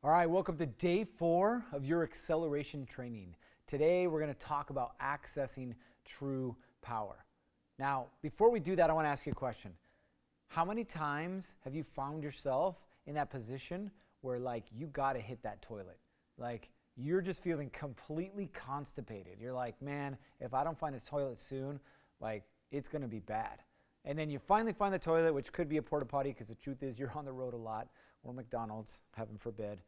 All right, welcome to day 4 of your acceleration training. Today we're going to talk about accessing true power. Now, before we do that, I want to ask you a question. How many times have you found yourself in that position where you got to hit that toilet? You're just feeling completely constipated. You're like, man, if I don't find a toilet soon, it's going to be bad. And then you finally find the toilet, which could be a porta potty because the truth is you're on the road a lot, or McDonald's, heaven forbid.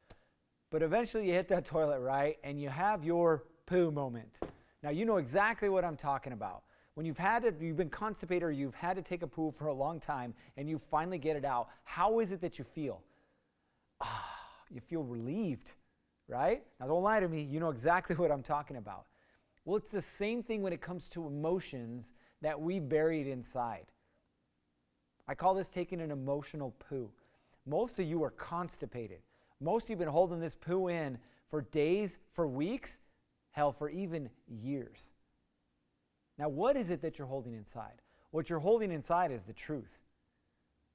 But eventually you hit that toilet, right? And you have your poo moment. Now you know exactly what I'm talking about. When you've been constipated or you've had to take a poo for a long time and you finally get it out, how is it that you feel? You feel relieved, right? Now don't lie to me, you know exactly what I'm talking about. Well, it's the same thing when it comes to emotions that we buried inside. I call this taking an emotional poo. Most of you are constipated. Most of you have been holding this poo in for days, for weeks, hell, for even years. Now, what is it that you're holding inside? What you're holding inside is the truth.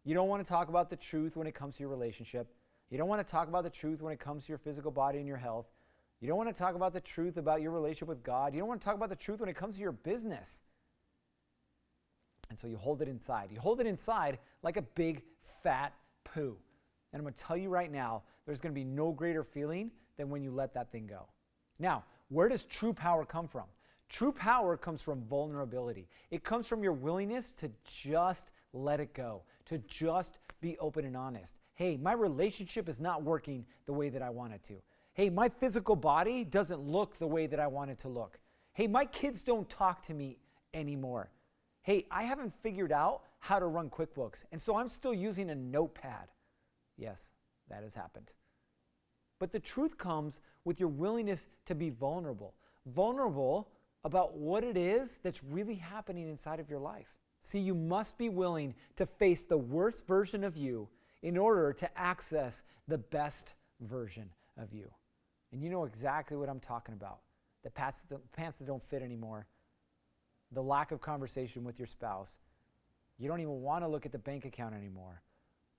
You don't want to talk about the truth when it comes to your relationship. You don't want to talk about the truth when it comes to your physical body and your health. You don't want to talk about the truth about your relationship with God. You don't want to talk about the truth when it comes to your business. And so you hold it inside. You hold it inside like a big, fat poo. And I'm going to tell you right now, there's going to be no greater feeling than when you let that thing go. Now, where does true power come from? True power comes from vulnerability. It comes from your willingness to just let it go, to just be open and honest. Hey, my relationship is not working the way that I want it to. Hey, my physical body doesn't look the way that I want it to look. Hey, my kids don't talk to me anymore. Hey, I haven't figured out how to run QuickBooks, and so I'm still using a notepad. Yes, that has happened. But the truth comes with your willingness to be vulnerable. Vulnerable about what it is that's really happening inside of your life. See, you must be willing to face the worst version of you in order to access the best version of you. And you know exactly what I'm talking about. The pants that don't fit anymore. The lack of conversation with your spouse. You don't even want to look at the bank account anymore.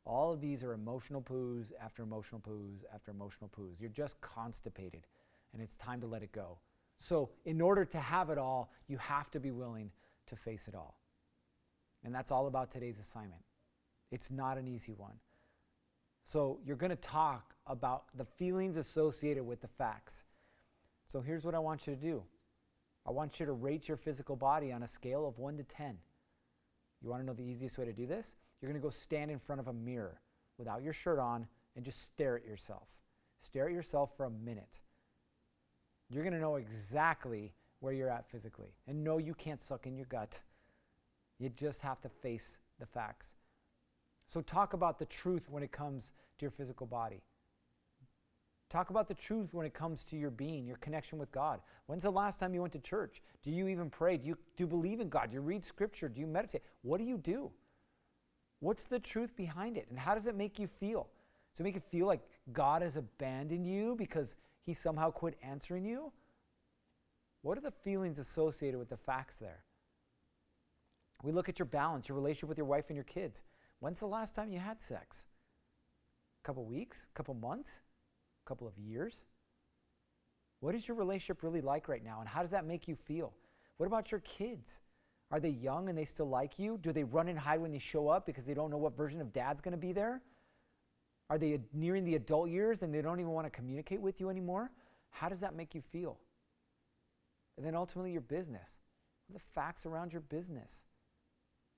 All of these are emotional poos after emotional poos after emotional poos. You're just constipated, and it's time to let it go. So in order to have it all, you have to be willing to face it all. And that's all about today's assignment. It's not an easy one. So you're going to talk about the feelings associated with the facts. So here's what I want you to do. I want you to rate your physical body on a scale of 1 to 10. You want to know the easiest way to do this? You're going to go stand in front of a mirror without your shirt on and just stare at yourself. Stare at yourself for a minute. You're going to know exactly where you're at physically. And no, you can't suck in your gut. You just have to face the facts. So talk about the truth when it comes to your physical body. Talk about the truth when it comes to your being, your connection with God. When's the last time you went to church? Do you even pray? Do you believe in God? Do you read scripture? Do you meditate? What do you do? What's the truth behind it? And how does it make you feel? Does it make you feel like God has abandoned you because he somehow quit answering you? What are the feelings associated with the facts there? We look at your balance, your relationship with your wife and your kids. When's the last time you had sex? A couple weeks? A couple months? A couple of years? What is your relationship really like right now, and how does that make you feel? What about your kids? Are they young and they still like you? Do they run and hide when you show up because they don't know what version of dad's going to be there? Are they nearing the adult years and they don't even want to communicate with you anymore? How does that make you feel? And then ultimately your business. What are the facts around your business?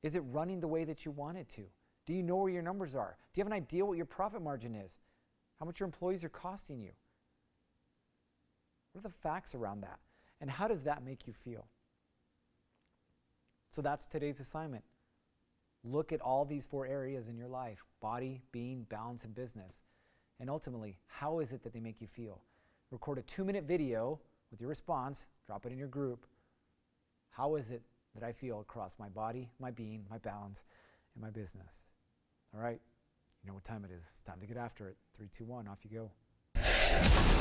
Is it running the way that you want it to? Do you know where your numbers are? Do you have an idea what your profit margin is? How much your employees are costing you? What are the facts around that? And how does that make you feel? So that's today's assignment. Look at all these 4 areas in your life: body, being, balance, and business. And ultimately, how is it that they make you feel? Record a 2-minute video with your response, drop it in your group. How is it that I feel across my body, my being, my balance, and my business? All right, you know what time it is. It's time to get after it. 3, 2, 1, off you go.